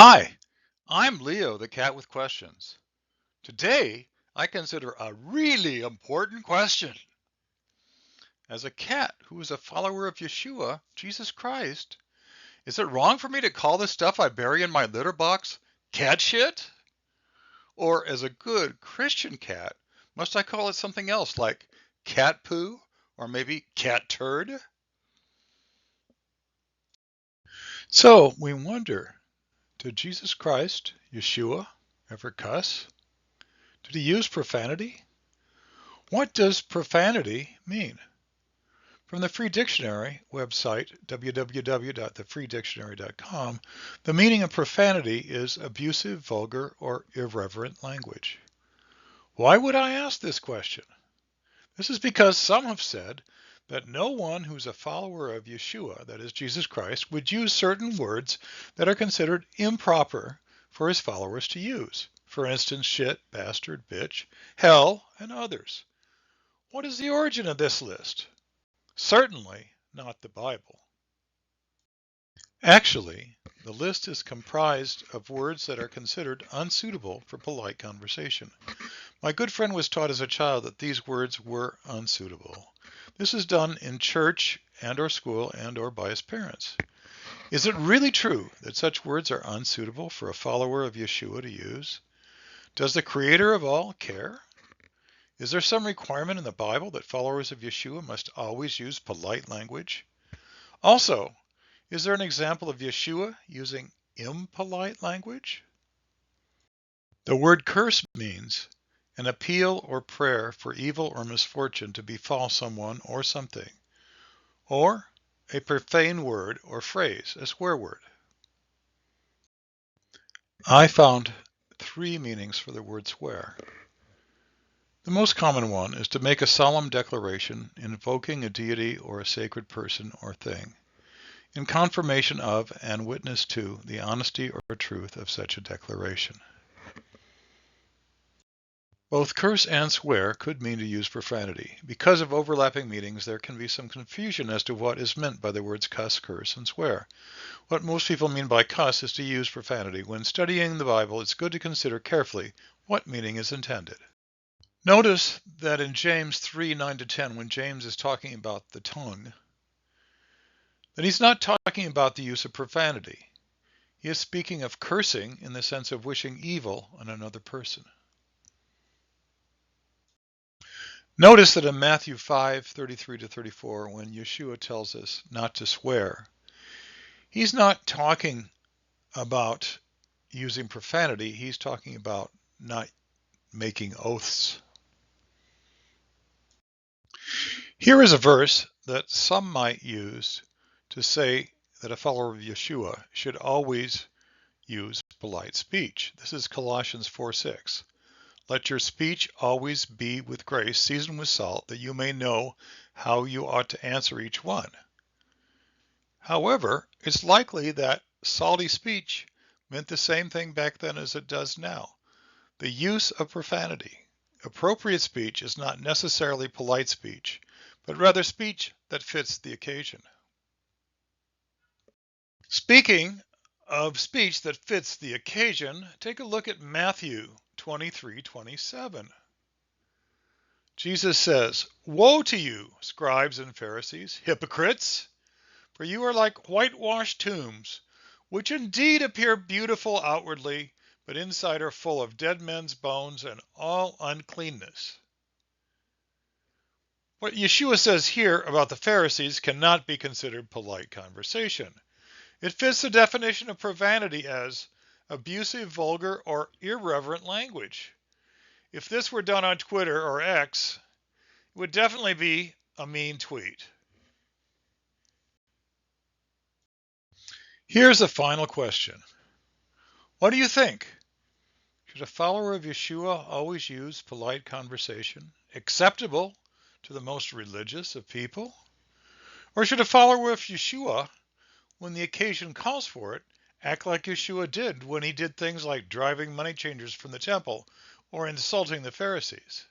Hi, I'm Leo, the cat with questions. Today, I consider a really important question. As a cat who is a follower of Yeshua, Jesus Christ, is it wrong for me to call the stuff I bury in my litter box cat shit? Or as a good Christian cat, must I call it something else like cat poo or maybe cat turd? So we wonder, did Jesus Christ, Yeshua, ever cuss? Did he use profanity? What does profanity mean? From the Free Dictionary website, www.thefreedictionary.com, the meaning of profanity is abusive, vulgar, or irreverent language. Why would I ask this question? This is because some have said that no one who's a follower of Yeshua, that is Jesus Christ, would use certain words that are considered improper for his followers to use. For instance, shit, bastard, bitch, hell, and others. What is the origin of this list? Certainly not the Bible. Actually, the list is comprised of words that are considered unsuitable for polite conversation. My good friend was taught as a child that these words were unsuitable. This is done in church and or school and or by his parents. Is it really true that such words are unsuitable for a follower of Yeshua to use? Does the Creator of all care? Is there some requirement in the Bible that followers of Yeshua must always use polite language? Also, is there an example of Yeshua using impolite language? The word curse means an appeal or prayer for evil or misfortune to befall someone or something, or a profane word or phrase, a swear word. I found three meanings for the word swear. The most common one is to make a solemn declaration invoking a deity or a sacred person or thing, in confirmation of and witness to the honesty or truth of such a declaration. Both curse and swear could mean to use profanity. Because of overlapping meanings, there can be some confusion as to what is meant by the words cuss, curse, and swear. What most people mean by cuss is to use profanity. When studying the Bible, it's good to consider carefully what meaning is intended. Notice that in James 3:9-10, when James is talking about the tongue, that he's not talking about the use of profanity. He is speaking of cursing in the sense of wishing evil on another person. Notice that in Matthew 5:33-34, when Yeshua tells us not to swear, he's not talking about using profanity. He's talking about not making oaths. Here is a verse that some might use to say that a follower of Yeshua should always use polite speech. This is Colossians 4:6. Let your speech always be with grace, seasoned with salt, that you may know how you ought to answer each one. However, it's likely that salty speech meant the same thing back then as it does now. The use of profanity. Appropriate speech is not necessarily polite speech, but rather speech that fits the occasion. Speaking of speech that fits the occasion, take a look at Matthew 23:27. Jesus says, "Woe to you, scribes and Pharisees, hypocrites! For you are like whitewashed tombs, which indeed appear beautiful outwardly, but inside are full of dead men's bones and all uncleanness." What Yeshua says here about the Pharisees cannot be considered polite conversation. It fits the definition of profanity as abusive, vulgar, or irreverent language. If this were done on Twitter or X, it would definitely be a mean tweet. Here's a final question. What do you think? Should a follower of Yeshua always use polite conversation, acceptable to the most religious of people? Or should a follower of Yeshua, when the occasion calls for it, act like Yeshua did when he did things like driving money changers from the temple or insulting the Pharisees?